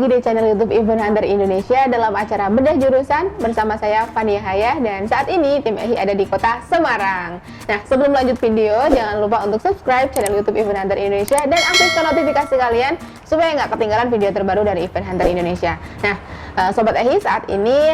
di channel YouTube Event Hunter Indonesia dalam acara Bedah Jurusan bersama saya Fania Haya, dan saat ini tim EHI ada di kota Semarang. Nah, sebelum lanjut video, jangan lupa untuk subscribe channel YouTube Event Hunter Indonesia dan aktifkan notifikasi kalian supaya nggak ketinggalan video terbaru dari Event Hunter Indonesia. Nah, Sobat EHI, saat ini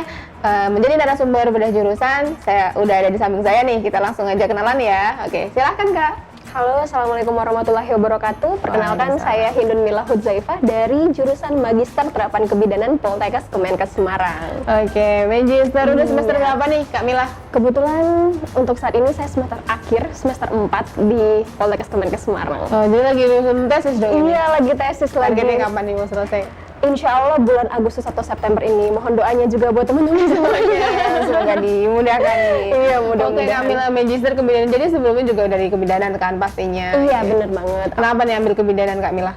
menjadi narasumber Bedah Jurusan, saya udah ada di samping saya nih. Kita langsung aja kenalan ya. Oke, silahkan Kak. Halo, Assalamualaikum warahmatullahi wabarakatuh. Perkenalkan, saya Hindun Mila Hudzaifah dari jurusan Magister Terapan Kebidanan Poltekkes Kemenkes Semarang. Oke, Magister udah semester berapa nih Kak Mila? Kebetulan untuk saat ini saya semester akhir, semester 4 di Poltekkes Kemenkes Semarang. Oh, jadi lagi lulusan tesis dong ini? Iya, lagi tesis lagi. Targetnya kapan nih mau selesai? Insya Allah bulan Agustus atau September ini. Mohon doanya juga buat teman-teman semuanya. Semoga dimudahkan nih. Iya, mudah-mudahan. Oke, Kak Mila, Magister Kebidanan. Jadi sebelumnya juga dari kebidanan kan pastinya. Iya, bener banget. Kenapa nih ambil kebidanan Kak Mila?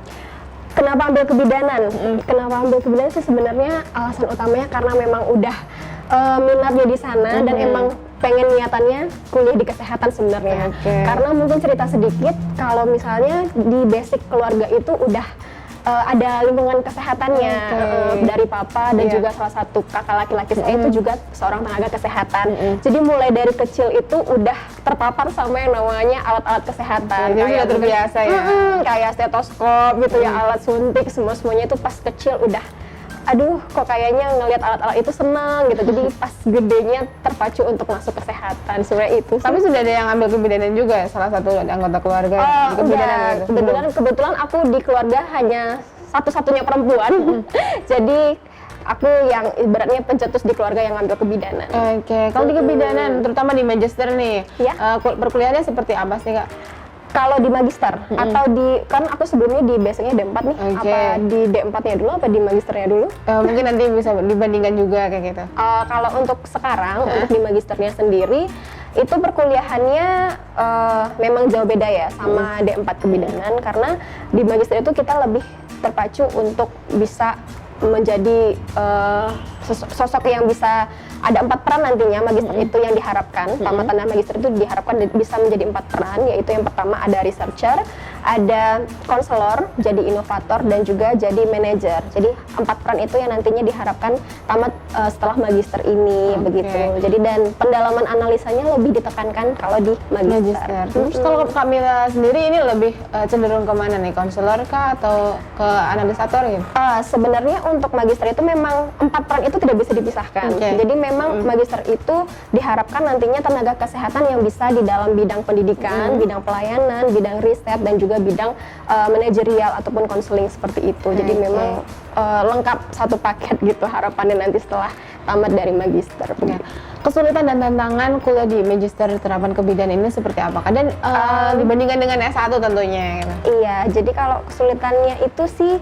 Kenapa ambil kebidanan? Kenapa ambil kebidanan sih sebenarnya alasan utamanya karena memang udah minatnya di sana dan emang pengen niatannya kuliah di kesehatan sebenarnya. Karena mungkin cerita sedikit, kalau misalnya di basic keluarga itu udah ada lingkungan kesehatannya dari papa dan juga salah satu kakak laki-laki saya itu juga seorang tenaga kesehatan. Jadi mulai dari kecil itu udah terpapar sama yang namanya alat-alat kesehatan. Jadi sudah terbiasa ya. Kayak stetoskop gitu ya, alat suntik, semuanya itu pas kecil udah aduh kok kayaknya ngelihat alat-alat itu senang gitu. Jadi pas gedenya terpacu untuk masuk kesehatan. Sebenarnya itu. Tapi sudah ada yang ambil kebidanan juga, salah satu anggota keluarga di kebidanan gitu. Kebetulan aku di keluarga hanya satu-satunya perempuan. Jadi aku yang ibaratnya pencetus di keluarga yang ambil kebidanan. Oke, kalau di kebidanan terutama di magister nih, perkuliahannya seperti apa sih Kak? Kalau di magister atau di, kan aku sebelumnya di basicnya D4 nih, apa di D4-nya dulu apa di magisternya dulu? Mungkin nanti bisa dibandingkan juga kayak gitu. Kalau untuk sekarang, untuk di magisternya sendiri, itu perkuliahannya memang jauh beda ya sama D4 kebidanan, karena di magister itu kita lebih terpacu untuk bisa menjadi sosok yang bisa ada 4 peran nantinya. Magister itu yang diharapkan, tamatan dan magister itu diharapkan bisa menjadi 4 peran, yaitu yang pertama ada researcher, ada konselor, jadi inovator, dan juga jadi manajer. Jadi 4 peran itu yang nantinya diharapkan tamat setelah magister ini, begitu. Jadi dan pendalaman analisanya lebih ditekankan kalau di magister. Terus kalau Kak Mila sendiri ini lebih cenderung kemana nih, konselor kah atau ke analisator gitu? Sebenarnya untuk magister itu memang 4 peran itu tidak bisa dipisahkan. Jadi memang magister itu diharapkan nantinya tenaga kesehatan yang bisa di dalam bidang pendidikan, bidang pelayanan, bidang riset, dan juga bidang manajerial ataupun konseling seperti itu. Jadi memang lengkap satu paket gitu harapannya nanti setelah tamat dari magister. Kesulitan dan tantangan kuliah di Magister Terapan Kebidanan ini seperti apa? Dan dibandingkan dengan S1 tentunya gitu. Iya, jadi kalau kesulitannya itu sih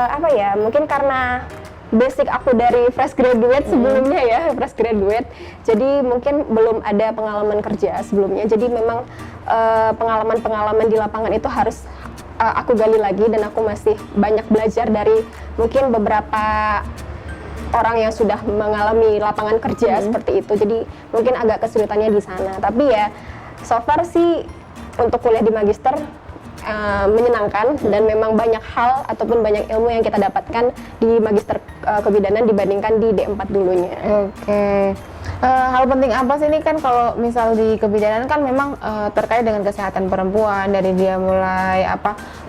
apa ya, mungkin karena basic aku dari fresh graduate sebelumnya ya, fresh graduate. Jadi mungkin belum ada pengalaman kerja sebelumnya. Jadi memang pengalaman-pengalaman di lapangan itu harus aku gali lagi, dan aku masih banyak belajar dari mungkin beberapa orang yang sudah mengalami lapangan kerja seperti itu. Jadi mungkin agak kesulitannya di sana. Tapi ya so far sih untuk kuliah di magister menyenangkan, dan memang banyak hal ataupun banyak ilmu yang kita dapatkan di magister kebidanan dibandingkan di D4 dulunya. Hal penting apa sih ini, kan kalau misal di kebidanan kan memang terkait dengan kesehatan perempuan dari dia mulai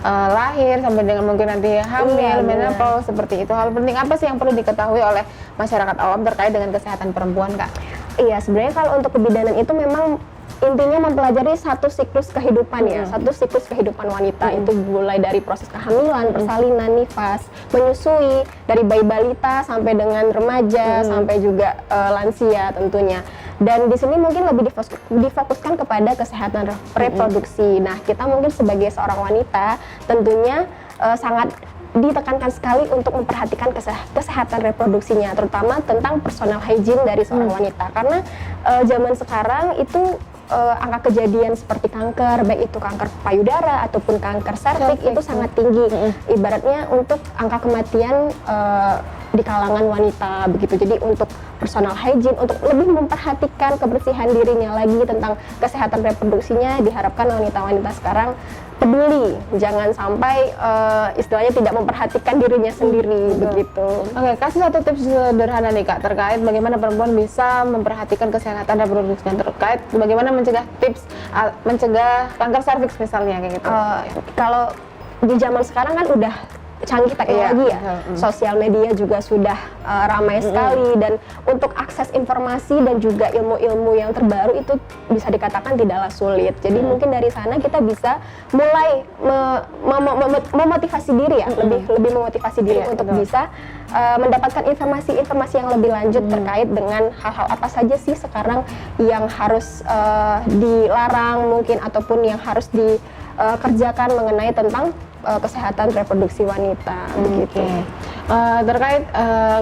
lahir sampai dengan mungkin nanti hamil, menopause seperti itu. Hal penting apa sih yang perlu diketahui oleh masyarakat awam terkait dengan kesehatan perempuan Kak? Iya, sebenarnya kalau untuk kebidanan itu memang intinya mempelajari satu siklus kehidupan ya, satu siklus kehidupan wanita. Itu mulai dari proses kehamilan, persalinan, nifas, menyusui, dari bayi balita sampai dengan remaja, sampai juga lansia tentunya. Dan di sini mungkin lebih difokuskan kepada kesehatan reproduksi. Nah, kita mungkin sebagai seorang wanita tentunya sangat ditekankan sekali untuk memperhatikan kesehatan reproduksinya, terutama tentang personal hygiene dari seorang wanita. Karena zaman sekarang itu angka kejadian seperti kanker, baik itu kanker payudara ataupun kanker serviks itu sangat tinggi. Ibaratnya untuk angka kematian di kalangan wanita begitu. Jadi untuk personal hygiene, untuk lebih memperhatikan kebersihan dirinya lagi tentang kesehatan reproduksinya, diharapkan wanita-wanita sekarang peduli, jangan sampai istilahnya tidak memperhatikan dirinya sendiri begitu. Oke, kasih satu tips sederhana nih Kak terkait bagaimana perempuan bisa memperhatikan kesehatan reproduksi dan terkait bagaimana mencegah mencegah kanker serviks misalnya kayak gitu. Kalau di zaman sekarang kan udah canggih teknologi ya, sosial media juga sudah ramai sekali, dan untuk akses informasi dan juga ilmu-ilmu yang terbaru itu bisa dikatakan tidaklah sulit. Jadi mungkin dari sana kita bisa mulai memotivasi diri ya, lebih memotivasi diri untuk bisa mendapatkan informasi-informasi yang lebih lanjut terkait dengan hal-hal apa saja sih sekarang yang harus dilarang mungkin ataupun yang harus dikerjakan mengenai tentang kesehatan reproduksi wanita begitu. Terkait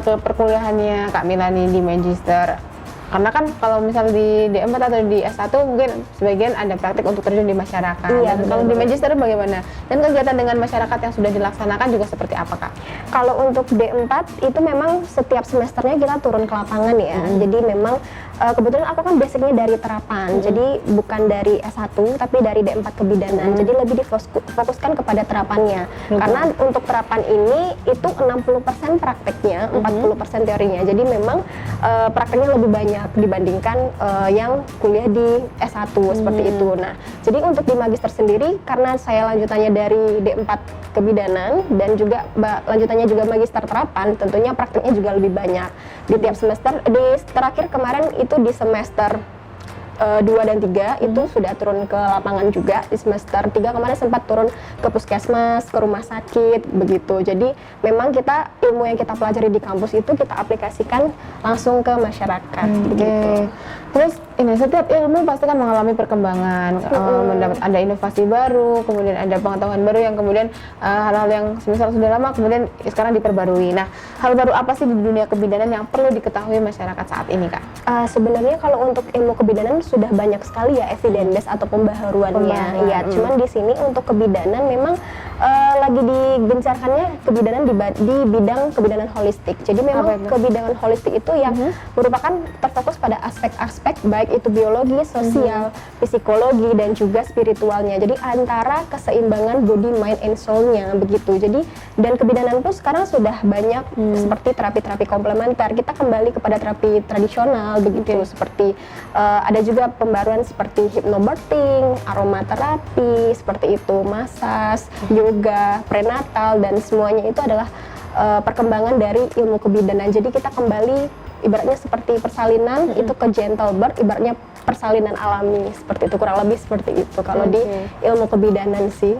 ke perkuliahannya Kak Milani di Magister, karena kan kalau misal di D4 atau di S1 mungkin sebagian ada praktik untuk terjun di masyarakat. Iya, Dan kalau di Magister bagaimana? Dan kegiatan dengan masyarakat yang sudah dilaksanakan juga seperti apa Kak? Kalau untuk D4 itu memang setiap semesternya kita turun ke lapangan ya. Jadi memang kebetulan aku kan basicnya dari terapan, jadi bukan dari S1 tapi dari D4 kebidanan. Jadi lebih difokuskan kepada terapannya. Karena untuk terapan ini itu 60% prakteknya, 40% teorinya. Jadi memang prakteknya lebih banyak dibandingkan yang kuliah di S1 seperti itu. Nah, jadi untuk di magister sendiri karena saya lanjutannya dari D4 kebidanan dan juga lanjutannya juga magister terapan, tentunya prakteknya juga lebih banyak. Di tiap semester, di terakhir kemarin itu di semester 2 dan 3 itu sudah turun ke lapangan juga. Di semester 3 kemarin sempat turun ke puskesmas, ke rumah sakit begitu. Jadi memang kita ilmu yang kita pelajari di kampus itu kita aplikasikan langsung ke masyarakat begitu. Terus ini setiap ilmu pasti kan mengalami perkembangan, ada inovasi baru, kemudian ada pengetahuan baru yang kemudian hal-hal yang semisal sudah lama kemudian sekarang diperbarui. Nah, hal baru apa sih di dunia kebidanan yang perlu diketahui masyarakat saat ini Kak? Sebenarnya kalau untuk ilmu kebidanan sudah banyak sekali ya evidence base atau pembaharuannya. Ya, cuman di sini untuk kebidanan memang lagi digencarkannya kebidanan di bidang kebidanan holistik. Jadi memang kebidanan holistik itu yang merupakan terfokus pada aspek-aspek baik itu biologi, sosial, psikologi dan juga spiritualnya. Jadi antara keseimbangan body, mind, and soul-nya begitu. Jadi dan kebidanan pun sekarang sudah banyak seperti terapi-terapi komplementer. Kita kembali kepada terapi tradisional begitu, seperti ada juga pembaruan seperti hypnobirthing, aromaterapi, seperti itu, massage, yoga, prenatal dan semuanya itu adalah perkembangan dari ilmu kebidanan. Jadi kita kembali ibaratnya seperti persalinan itu ke gentle birth, ibaratnya persalinan alami seperti itu, kurang lebih seperti itu kalau di ilmu kebidanan sih.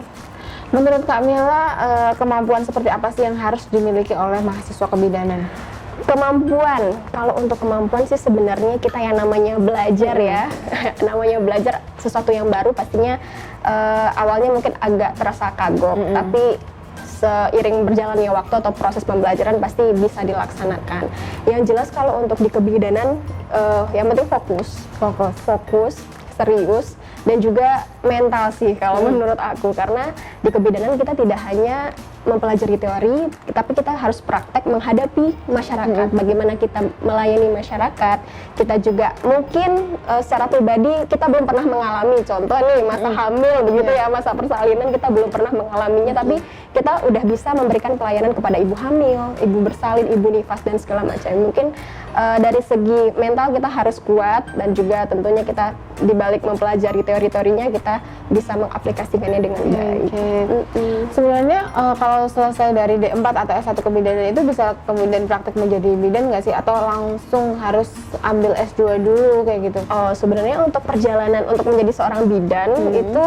Menurut Kak Mila, kemampuan seperti apa sih yang harus dimiliki oleh mahasiswa kebidanan? Kemampuan, kalau untuk kemampuan sih sebenarnya kita yang namanya belajar ya, namanya belajar sesuatu yang baru pastinya awalnya mungkin agak terasa kagok, tapi seiring berjalannya waktu atau proses pembelajaran pasti bisa dilaksanakan. Yang jelas kalau untuk di kebidanan yang penting fokus, serius dan juga mental sih kalau menurut aku, karena di kebidanan kita tidak hanya mempelajari teori, tapi kita harus praktek menghadapi masyarakat, bagaimana kita melayani masyarakat. Kita juga mungkin secara pribadi kita belum pernah mengalami, contoh nih masa hamil begitu ya, masa persalinan kita belum pernah mengalaminya, tapi kita udah bisa memberikan pelayanan kepada ibu hamil, ibu bersalin, ibu nifas dan segala macam. Mungkin dari segi mental kita harus kuat dan juga tentunya kita dibalik mempelajari teori-teorinya kita bisa mengaplikasikannya dengan baik. Sebenarnya kalau selesai dari D4 atau S1 kebidanan itu bisa kemudian praktek menjadi bidan nggak sih? Atau langsung harus ambil S2 dulu kayak gitu? Oh, sebenarnya untuk perjalanan untuk menjadi seorang bidan itu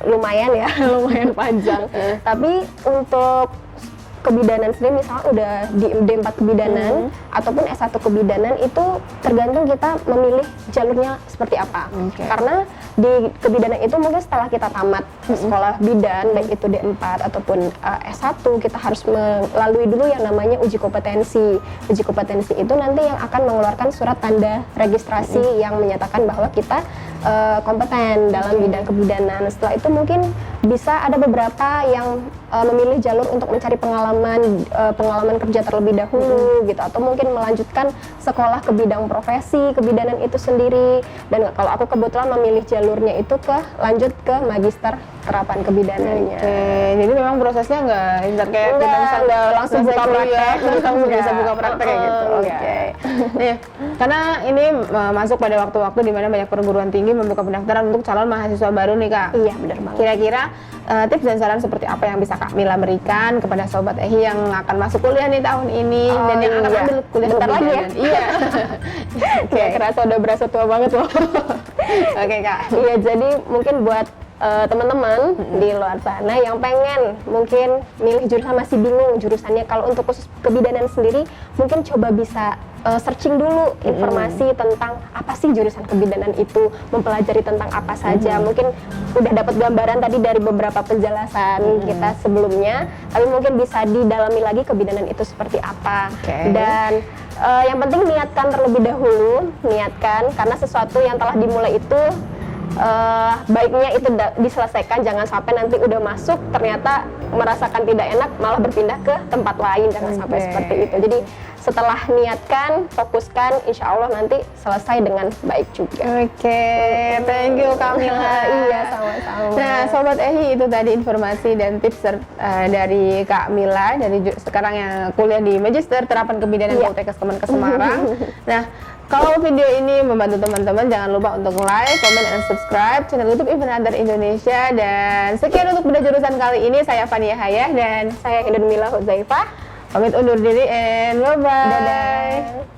lumayan ya, lumayan panjang. Tapi untuk kebidanan sendiri misalnya udah di D4 kebidanan ataupun S1 kebidanan itu tergantung kita memilih jalurnya seperti apa. Karena di kebidanan itu mungkin setelah kita tamat sekolah bidan baik itu D4 ataupun S1 kita harus melalui dulu yang namanya uji kompetensi. Uji kompetensi itu nanti yang akan mengeluarkan surat tanda registrasi yang menyatakan bahwa kita kompeten dalam bidang kebidanan. Setelah itu mungkin bisa ada beberapa yang memilih jalur untuk mencari pengalaman kerja terlebih dahulu gitu, atau mungkin melanjutkan sekolah ke bidang profesi kebidanan itu sendiri. Dan kalau aku kebetulan memilih jalurnya itu lanjut ke magister terapan kebidanannya. Jadi memang prosesnya nggak kayak nggak langsung buka praktek, langsung bisa buka praktek kayak gitu. Oke. Nih, karena ini masuk pada waktu-waktu di mana banyak perguruan tinggi membuka pendaftaran untuk calon mahasiswa baru nih Kak. Iya, benar banget. Kira-kira tips dan saran seperti apa yang bisa Kak Mila berikan kepada Sobat Ehi yang akan masuk kuliah nih tahun ini dan yang akan ambil kuliah bentar lagi ya? Iya. Kayak kerasa udah berasa tua banget loh. Oke Kak. Iya, jadi mungkin buat teman-teman di luar sana yang pengen mungkin milih jurusan, masih bingung jurusannya, kalau untuk khusus kebidanan sendiri mungkin coba bisa searching dulu informasi tentang apa sih jurusan kebidanan itu, mempelajari tentang apa saja. Mungkin udah dapat gambaran tadi dari beberapa penjelasan kita sebelumnya, tapi mungkin bisa didalami lagi kebidanan itu seperti apa. Dan yang penting niatkan terlebih dahulu, karena sesuatu yang telah dimulai itu baiknya itu diselesaikan, jangan sampai nanti udah masuk ternyata merasakan tidak enak malah berpindah ke tempat lain, jangan sampai seperti itu. Jadi setelah niatkan, fokuskan, insya Allah nanti selesai dengan baik juga. Thank you Kak Mila. Iya, sama-sama. Nah Sobat Ehi, itu tadi informasi dan tips dari Kak Mila dari sekarang yang kuliah di Magister Terapan Kebidanan Poltekkes Kemenkes Semarang. Nah, kalau video ini membantu teman-teman, jangan lupa untuk like, comment, dan subscribe channel YouTube Event Hunter Indonesia. Dan sekian untuk bedah jurusan kali ini. Saya Fania Hayah dan saya Hindun Mila Huzaifah. Pamit undur diri and bye-bye. Dadah.